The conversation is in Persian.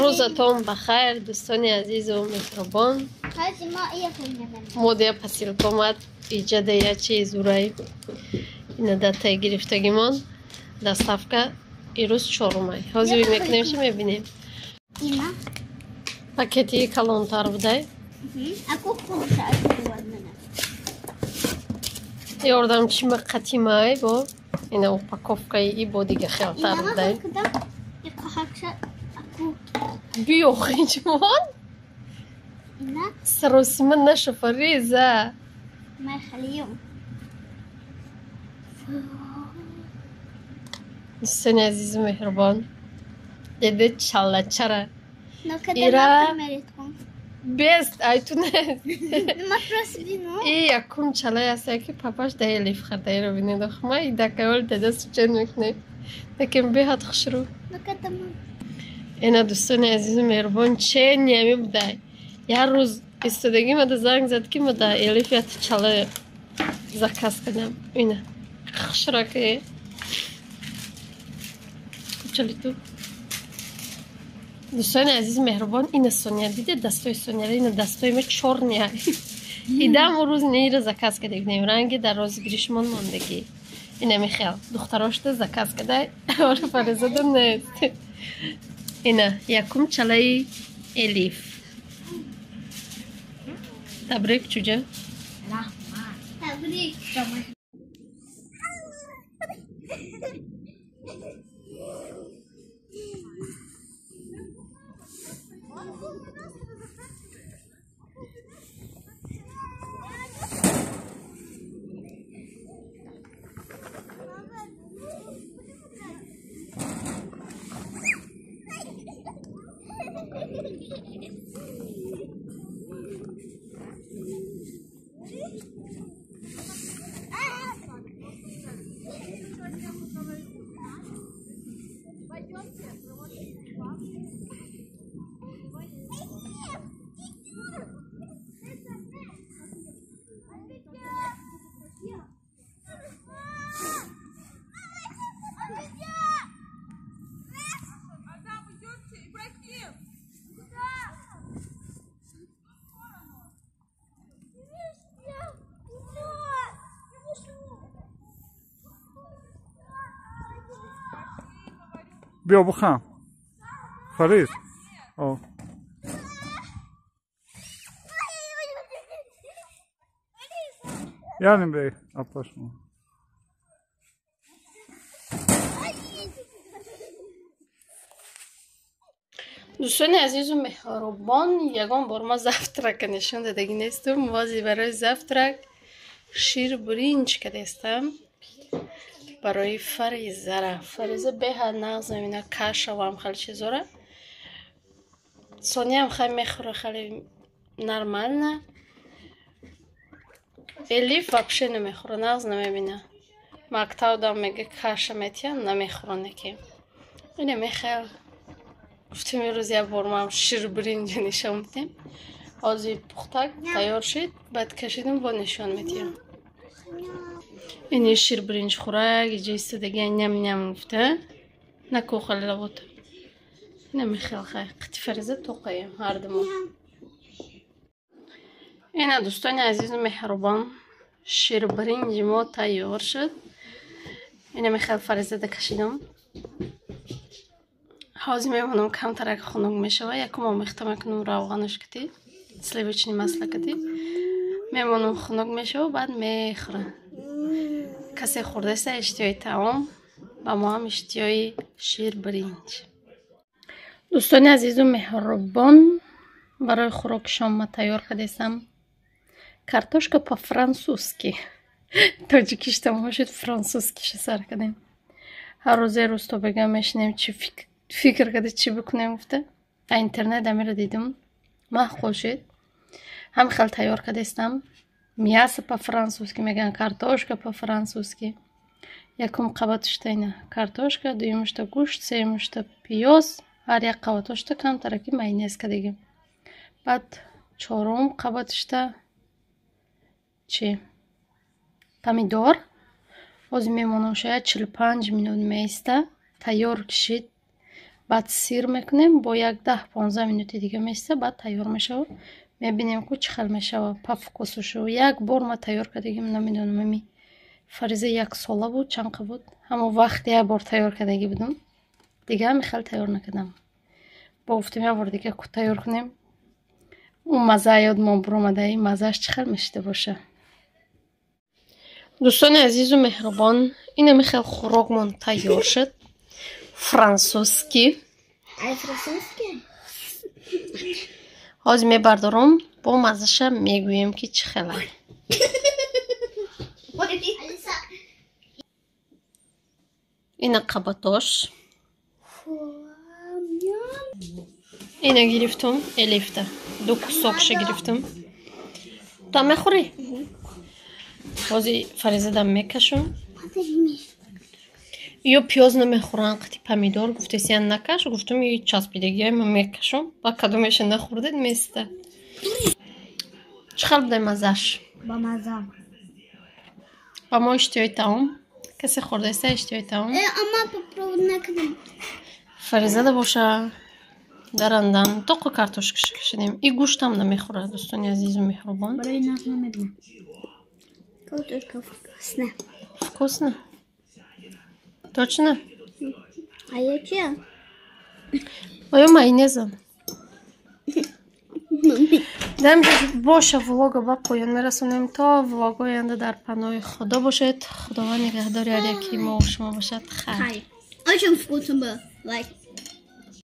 روزتون بخیر دوستان عزیز و مهربان. ما دیگه پسیلکومت ایجاد یه چیز رای این داده گرفتگیمان دستافکا ایروز چهارمای حاضر میکنیم چی میبینیم اینا پاکتی کلانتر بوده اكو خمسة یاردم چی مقتی مای با این اپاکوفکای ای با دیگه خیالتر بوده بیو خیجمان اینا سروسی من نشو فریزه ما يخليهم دوستان عزیز مهربان دیده چاله چرا نو كده إيرا. ما مريتكم بیست ایتونه ما ترسبينو ای یکم چاله هسته که پاپاش ده لیف خرده ای رو بینید اخ ما ای دکه دیده سوچن میکنه دکم بیهد خشرو نو كده ما اینا دوستان عزیز مهربان چه نیمی بوده یه روز استادگی مده زنگ زد که مده الیف یا چاله زکاس کنم اینا خشرا که چلی تو دوستان عزیز مهربان این سونیا دیده دستای سونیا این دستای ما چورنیه ایده امو روز نیره زکاس کده بینیم رنگ در رازگیریشمان ماندگی اینه میخیال دختراشته زکاس کده آره فرزاده نیست اینه یکم چلای الیف تبریک چوجه تبريك بیا بخم فریز او یعنی بی اپاشون دوستان عزیز و مهربان یگان بار ما زفترک نشون دادگی نیستم وازی برای زفترک شیر برینج کدستم برای فریزه به نغز اینا کاش و هم خیلی چیزاره سونی هم خیلی میخوره خیلی نرمال نه الیف واقعا نمیخوره نغز نمیبینه مکتاو دام میگه کاش میتیم نمیخوره نکی اینه میخواه گفتیم یه روز یه بار ما هم شیر برینج نشون میدیم آزی پختک تیار شد بعد کشیدیم با نشون میدیم اینه شیر برینج خوراک جیسته دیگه نم نم گفته نکو خیلی بود اینه میخواه خیلی قطی فرزه توقعیم هر دمون اینه دوستان عزیز مهربان شیر برینج ما تیار شد اینه میخواه فرزه ده کشیدم حاضر میمونم کم ترک خنک میشه یکم آمیخته میکنم روغنش کتی سلیوچنی مسله کتی میمونم خنک میشه و بعد میخوره کسی خورده است اشتیای طعام و ما هم اشتیای شیر برینج دوستان عزیز و مهربان برای خوراک شام ما تیار کردم کارتوشکا по فرانسوزسکی تاجیکیش تمام شد فرانسوزسکیش سر کردیم هر روز تو بگم میشنیم چی فکر کرده چی بکنیم گفته اینترنت امیر دیدم معقول شد هم خیلی تیار کردم میاسه по فرانسوزسکی میگن کارتوشکا по فرانسوزسکی یکم قباتش اینه کارتوشکا دویمش تا گوشت سومش تا پیاز هر یک قباتش تا کم ترکی ماینز کردیم بعد چهارم قباتش تا چی پامیدور باز میمونم شاید 45 minut میسته تیار کشید بعد سیر میکنیم با یک 10-15 минути دیگه میسته. بعد تیار میشه. میبینیم که چخل میشه پفکوسشو. یک بار ما تیار کردیم نمیدونم می فریزه 1 ساله بود چنقه بود. همون وقتی یک بار تیار کردگی بودم دیگه هم خیلی تیار نکردم. با گفتیم یک بار دیگه که تیار کنیم اون مزه یاد ما برآمده. این مزهش چخل میشته باشه. دوستان عزیز و مهربان این خیلی خوراکمون تیار شد. فرانسوزکی از میبردارم با مزهش میگویم که چخله. این قبطاش اینو گرفتم الیفته 2 کساکش گرفتم. تا میخوری؟ بازی فریزه دم میکشم. یا پیاز نمیخورن قطعی پمیدور گفته سیان نکش. گفتم یه چسبیدگی های من میکشم با کدومش نخوردید میسته. چخل بوده مزهش؟ با مزه. با ما اشتیای تاوم کسی خورده ایسته اشتیای تاوم؟ اما پروب نکردم. فریزه ده باشه درندن توق کارتوش کشیدیم. این گوشت هم نمیخوره دوستان عزیز و مهربان. برای ناز نمیدونم. Картошка вкусная. Вкусно? Точно? А я че? Моя майонеза. Даем باشه влога با پایان میرسونیم تا влог آینده در پناه خدا باشید. خداوند نگهدار هر یکی ما و شما باشد. خیر. Очень вкусно было. Like.